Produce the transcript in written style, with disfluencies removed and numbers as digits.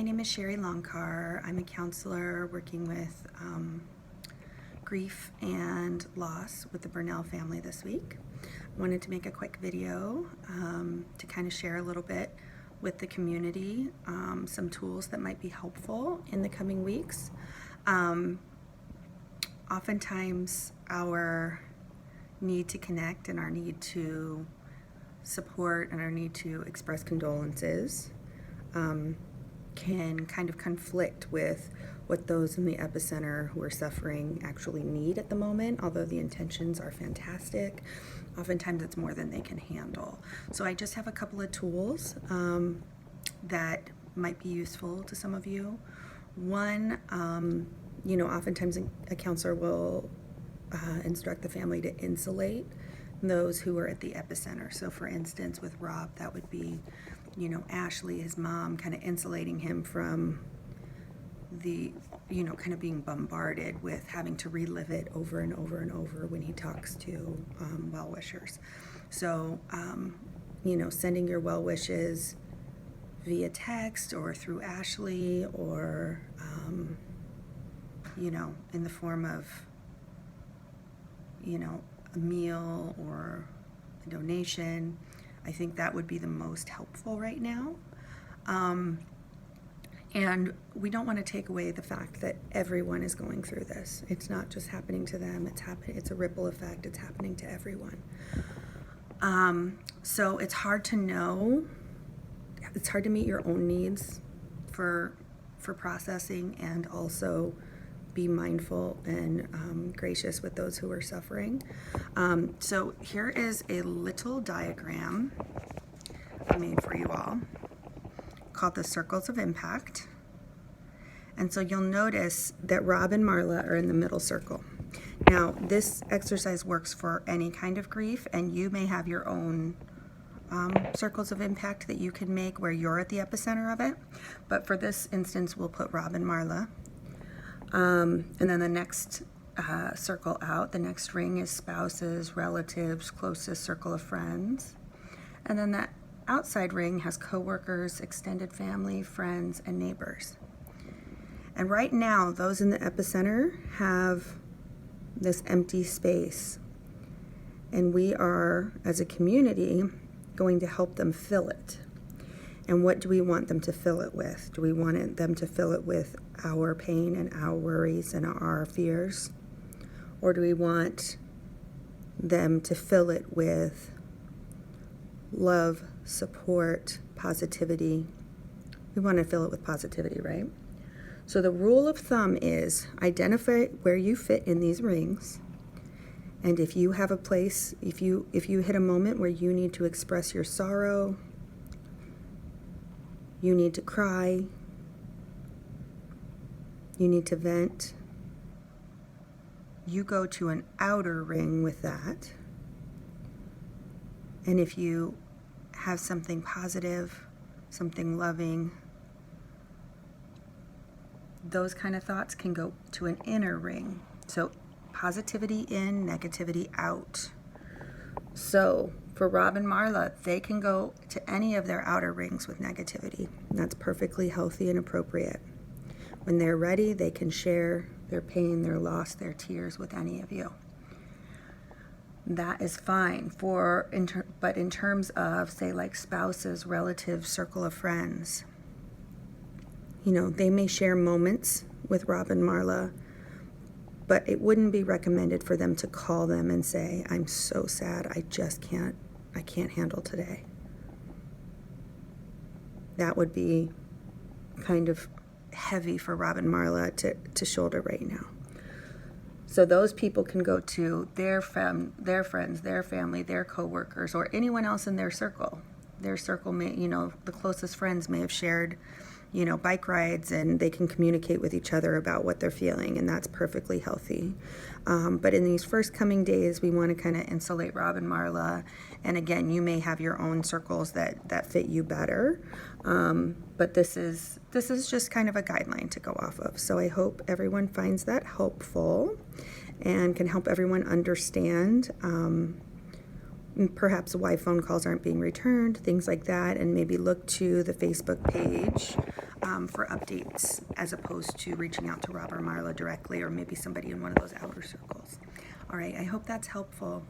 name is Sherry Longcar. I'm a counselor working with grief and loss with the Burnell family this week. I wanted to make a quick video to kind of share a little bit with the community, some tools that might be helpful in the coming weeks. Oftentimes our need to connect and our need to support and our need to express condolences can kind of conflict with what those in the epicenter who are suffering actually need at the moment. Although the intentions are fantastic, oftentimes it's more than they can handle. So I just have a couple of tools that might be useful to some of you. One, oftentimes a counselor will instruct the family to insulate those who are at the epicenter. So for instance, with Rob, that would be, Ashley, his mom, kind of insulating him from the, kind of being bombarded with having to relive it over and over and over when he talks to well-wishers. So, sending your well wishes via text or through Ashley or, in the form of, a meal or a donation. I think that would be the most helpful right now. And we don't want to take away the fact that everyone is going through this. It's not just happening to them, it's a ripple effect, it's happening to everyone. So it's hard to know, it's hard to meet your own needs for processing and also be mindful and gracious with those who are suffering. So here is a little diagram I made for you all called the Circles of Impact. And so you'll notice that Rob and Marla are in the middle circle. Now, this exercise works for any kind of grief, and you may have your own circles of impact that you can make where you're at the epicenter of it. But for this instance, we'll put Rob and Marla. And then the next circle out, the next ring is spouses, relatives, closest circle of friends. And then that outside ring has coworkers, extended family, friends, and neighbors. And right now, those in the epicenter have this empty space. And we are, as a community, going to help them fill it. And what do we want them to fill it with? Do we want them to fill it with our pain and our worries and our fears? Or do we want them to fill it with love, support, positivity? We want to fill it with positivity, right? So the rule of thumb is identify where you fit in these rings. And if you have a place, if you hit a moment where you need to express your sorrow, you need to cry, you need to vent, you go to an outer ring with that. And if you have something positive, something loving, those kind of thoughts can go to an inner ring. So positivity in, negativity out. So for Rob and Marla, they can go to any of their outer rings with negativity. That's perfectly healthy and appropriate. When they're ready, they can share their pain, their loss, their tears with any of you. That is fine. But in terms of, say, like spouses, relatives, circle of friends, they may share moments with Rob and Marla, but it wouldn't be recommended for them to call them and say, I'm so sad, I can't handle today. That would be kind of heavy for Rob and Marla to shoulder right now. So those people can go to their friends, their family, their coworkers, or anyone else in their circle. Their circle may, the closest friends may have shared, bike rides, and they can communicate with each other about what they're feeling, and that's perfectly healthy. But in these first coming days, we want to kind of insulate Rob and Marla. And again, you may have your own circles that fit you better. But this is just kind of a guideline to go off of. So I hope everyone finds that helpful and can help everyone understand perhaps why phone calls aren't being returned, things like that, and maybe look to the Facebook page for updates as opposed to reaching out to Rob or Marla directly, or maybe somebody in one of those outer circles. All right, I hope that's helpful.